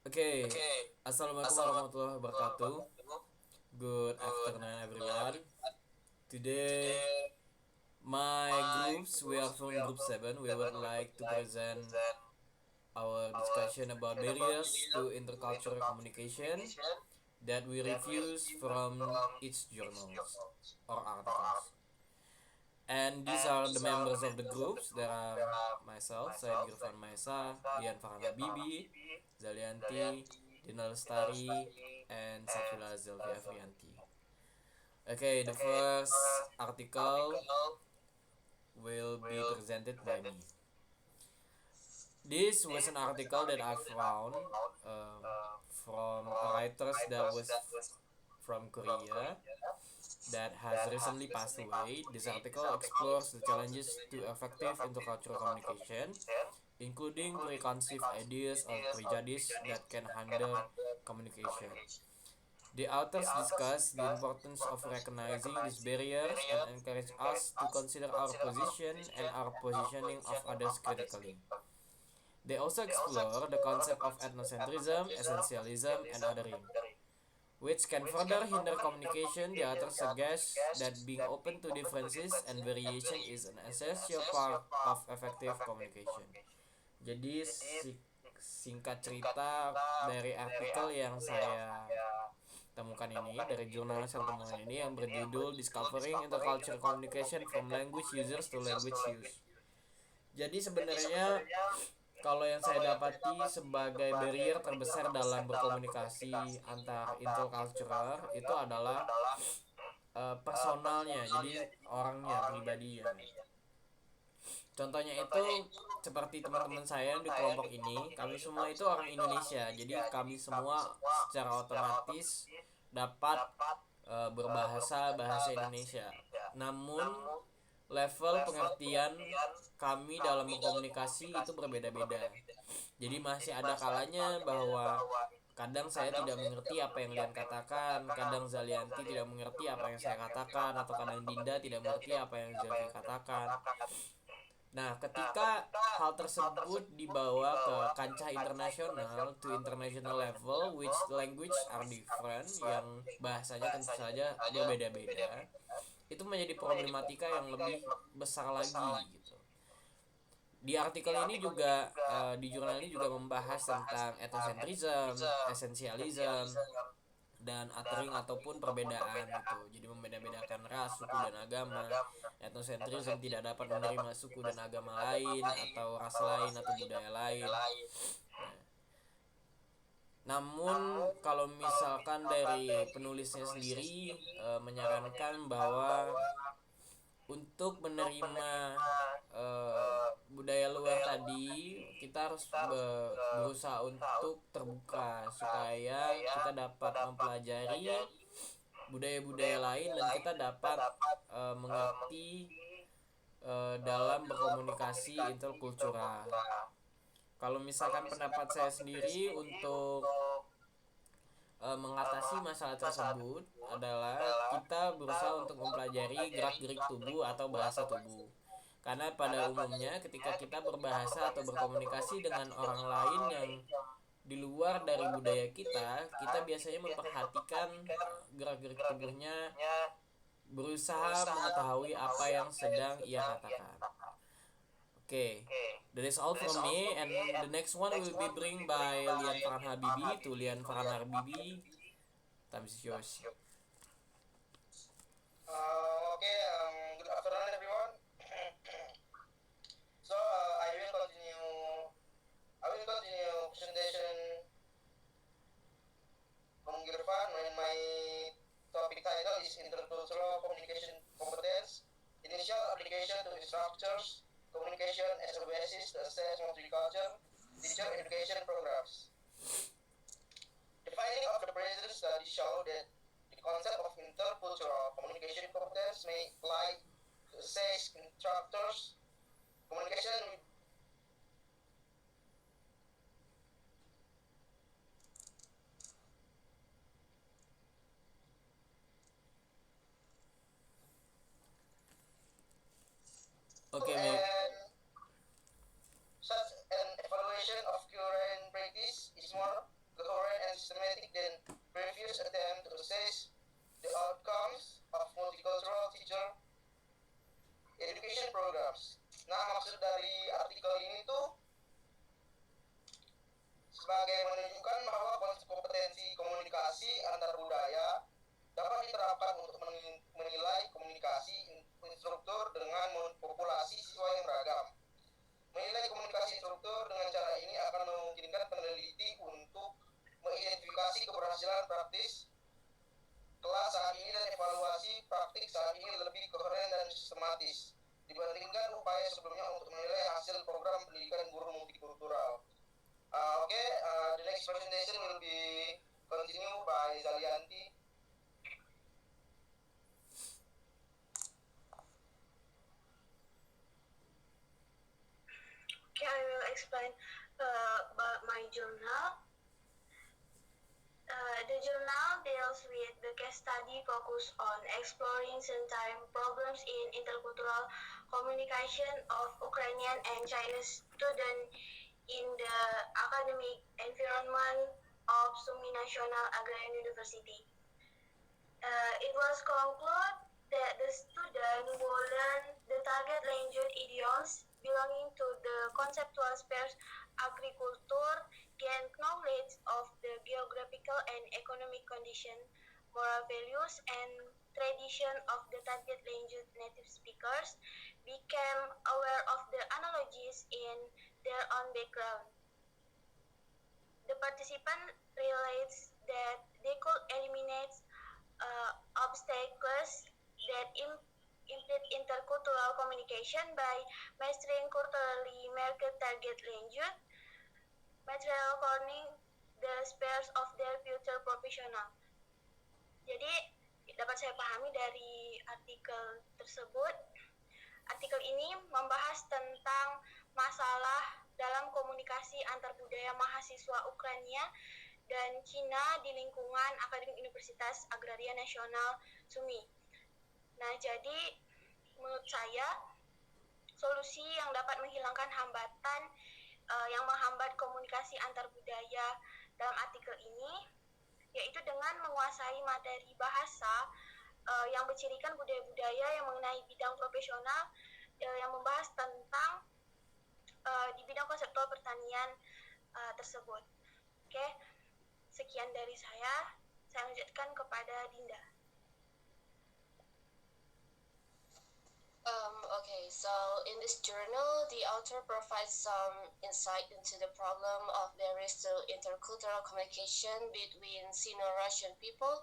Oke, Assalamualaikum warahmatullahi wabarakatuh. Good afternoon, everyone. Today, my groups, we are from Group 7. We would like to present our discussion about barriers to intercultural communication that we refuse from its journals or articles. And these are the members of the groups. There are myself, Said Girfan Maesa, Lian Farhan Habibi, Zalianti, Dina Lestari, and Safila Zelvi Afrianti. Okay, the first article will be presented by me. This was an article that I found um, from a writers that was from Korea that has recently passed away. This article explores the challenges to effective intercultural communication, including preconceived ideas or prejudice that can hinder communication. The authors discuss the importance of recognizing these barriers and encourage us to consider our position and our positioning of others critically. They also explore the concept of ethnocentrism, essentialism, and othering, which can further hinder communication. The author suggests that being open to differences and variation is an essential part of effective communication. Jadi singkat cerita dari artikel yang saya temukan ini, dari jurnalis yang temukan ini yang berjudul Discovering Intercultural Communication from Language Users to Language Use. Jadi sebenarnya kalau yang saya dapati sebagai barrier terbesar dalam berkomunikasi antar intercultural itu adalah personalnya, jadi orangnya, pribadinya. Contohnya itu seperti teman-teman saya di kelompok ini, kami semua itu orang Indonesia. Jadi kami semua secara otomatis dapat berbahasa bahasa Indonesia. Namun level pengertian kami dalam berkomunikasi itu berbeda-beda. Jadi masih ada kalanya bahwa kadang saya tidak mengerti apa yang Lian katakan, kadang Zalianti tidak mengerti apa yang saya katakan, atau kadang Dinda tidak mengerti apa yang Zelvi katakan. Nah, ketika hal tersebut dibawa ke kancah internasional, to international level, which language are different, yang bahasanya tentu saja berbeda-beda, itu menjadi problematika yang lebih besar lagi gitu. Di artikel ini juga di jurnal ini juga membahas tentang ethnocentrism, essentialism, dan othering ataupun perbedaan itu. Jadi membeda-bedakan ras, suku, dan agama. Ethnocentrism tidak dapat menerima suku dan agama lain atau ras lain atau budaya lain. Nah, namun kalau misalkan dari penulisnya sendiri menyarankan bahwa untuk menerima budaya luar tadi kita harus berusaha untuk terbuka supaya kita dapat mempelajari budaya-budaya lain dan kita dapat mengerti dalam berkomunikasi interkultural. Kalau misalkan pendapat saya sendiri untuk mengatasi masalah tersebut adalah kita berusaha untuk mempelajari gerak-gerik tubuh atau bahasa tubuh. Karena pada umumnya ketika kita berbahasa atau berkomunikasi dengan orang lain yang di luar dari budaya kita, kita biasanya memperhatikan gerak-gerik tubuhnya, berusaha mengetahui apa yang sedang ia katakan. Okay, that is all from me, and the next one will be bring by Lian Farhan Habibi. To Lian Farhan Habibi, time is yours. Good afternoon, everyone. I will continue presentation from Girfan, and my topic title is Intercultural Communication Competence, Initial Application to Structures, Communication as a Basis to Assess Multicultural Teacher Education Programs. The finding of the present study show that the concept of intercultural communication competence may apply to assess instructors' communication with Okay, mate. such an evaluation of current practice is more systematic than previous attempt to assess the outcomes of multicultural teacher education programs. Nah, maksud dari artikel ini tuh sebagai menunjukkan bahwa kompetensi komunikasi antar budaya dapat diterapkan untuk menilai komunikasi instruktur dengan populasi siswa yang beragam. Menilai komunikasi instruktur dengan cara ini akan memungkinkan peneliti untuk mengidentifikasi keberhasilan praktis kelas saat ini dan evaluasi praktik saat ini lebih koheren dan sistematis dibandingkan upaya sebelumnya untuk menilai hasil program pendidikan guru multikultural. The next presentation will be continued by Zalianti. Okay, I will explain about my journal. The journal deals with the case study focused on exploring certain problems in intercultural communication of Ukrainian and Chinese students in the academic environment of Sumy National Agrarian University. It was concluded that the student will learn the target language idioms belonging to the conceptual spheres agriculture, gain knowledge of the geographical and economic condition, moral values, and tradition of the target language native speakers, became aware of the analogies in their own background. The participant relates that they could eliminate obstacles that impede intercultural communication by mastering culturally marked target language, material cornering the spheres of their future professional. Jadi dapat saya pahami dari artikel tersebut, artikel ini membahas tentang masalah dalam komunikasi antar budaya mahasiswa Ukraina dan Cina di lingkungan Akademik Universitas Agraria Nasional Sumy. Nah, jadi menurut saya solusi yang dapat menghilangkan hambatan yang menghambat komunikasi antar budaya dalam artikel ini yaitu dengan menguasai materi bahasa yang bercirikan budaya-budaya yang mengenai bidang profesional yang membahas tentang di bidang konseptual pertanian tersebut. Oke, sekian dari saya lanjutkan kepada Dinda. Okay, so in this journal, the author provides some insight into the problem of barriers to intercultural communication between Sino-Russian people.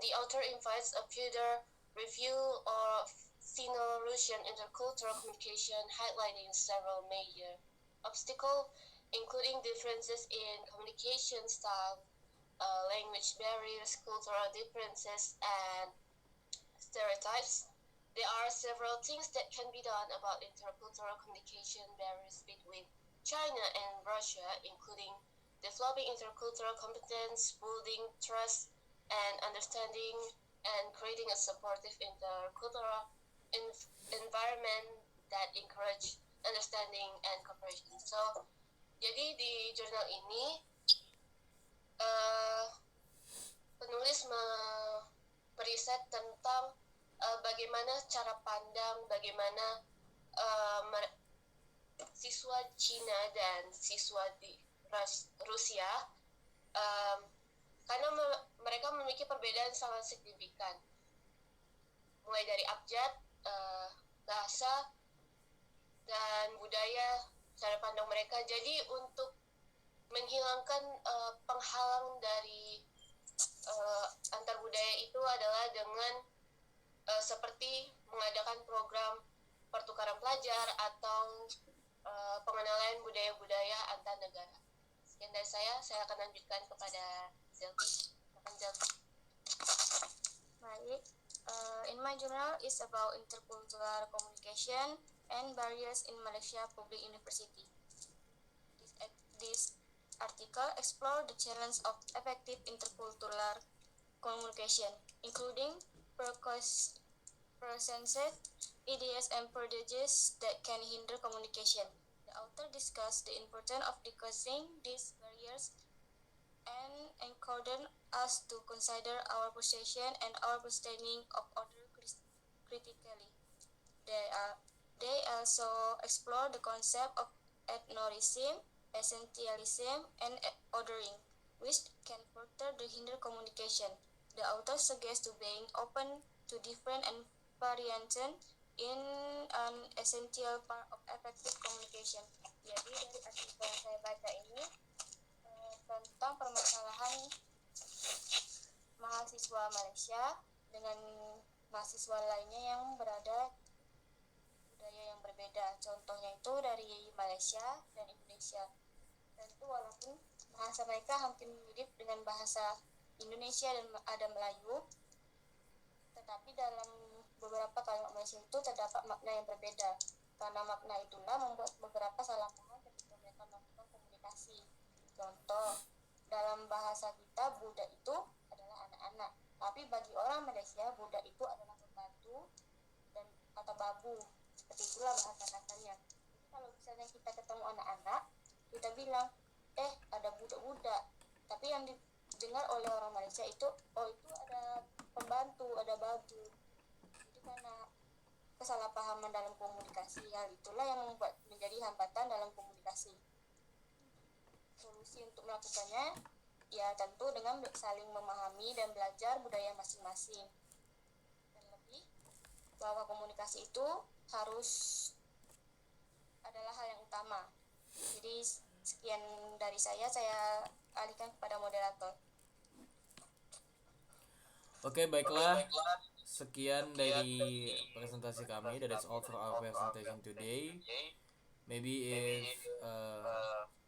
The author invites a further review of Sino-Russian intercultural communication, highlighting several major obstacles, including differences in communication style, language barriers, cultural differences, and stereotypes. There are several things that can be done about intercultural communication barriers between China and Russia, including developing intercultural competence, building trust and understanding, and creating a supportive intercultural environment that encourage understanding and cooperation. So, jadi di jurnal ini penulis meriset tentang bagaimana cara pandang, bagaimana siswa Cina dan siswa di Rusia, karena mereka memiliki perbedaan sangat signifikan, mulai dari abjad, bahasa, dan budaya, cara pandang mereka. Jadi untuk menghilangkan penghalang dari antar budaya itu adalah dengan seperti mengadakan program pertukaran pelajar atau pengenalan budaya-budaya antar negara. Sekian dari saya akan lanjutkan kepada Zelti. Baik, in my journal is about intercultural communication and barriers in Malaysia Public University. This article explores the challenge of effective intercultural communication, including preconceived ideas and prejudices that can hinder communication. The author discussed the importance of decreasing these barriers and encourage us to consider our position and our understanding of other critically. They also explore the concept of ethnorism, essentialism, and othering, which can further hinder communication. The author suggests to being open to different and variation in an essential part of effective communication. Jadi dari artikel yang saya baca ini tentang permasalahan mahasiswa Malaysia dengan mahasiswa lainnya yang berada budaya yang berbeda. Contohnya itu dari Malaysia dan Indonesia. Dan itu walaupun bahasa mereka hampir mirip dengan bahasa Indonesia dan ada Melayu, tetapi dalam beberapa kalimat Malaysia itu terdapat makna yang berbeda. Karena makna itulah membuat beberapa salah paham ketika mereka melakukan komunikasi. Contoh, dalam bahasa kita budak itu adalah anak-anak, tapi bagi orang Malaysia budak itu adalah pembantu dan atau babu. Seperti itulah bahasa kasarnya. Kalau misalnya kita ketemu anak-anak, kita bilang, ada budak-budak. Tapi yang didengar oleh orang Malaysia itu, itu ada pembantu, ada babu. Jadi karena kesalahpahaman dalam komunikasi, hal itulah yang membuat menjadi hambatan dalam komunikasi. Solusi untuk melakukannya ya tentu dengan saling memahami dan belajar budaya masing-masing. Terlebih bahwa komunikasi itu harus adalah hal yang utama. Jadi sekian dari saya alihkan kepada moderator. Oke, baiklah. Sekian dari presentasi kami. That is all for our presentation today. Maybe if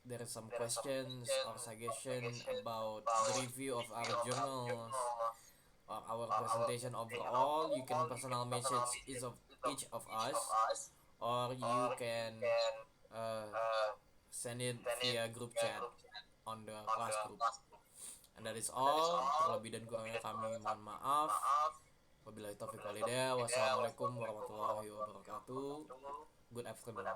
there is some questions or suggestion about the review of our journals or our presentation overall, you can personal message each of us, or you can send it via group chat on the class group. And that is all. Terlebih dan kurangnya kami mohon maaf. Wabillahi taufiq wal hidayah. Wassalamualaikum warahmatullahi wabarakatuh. Good afternoon.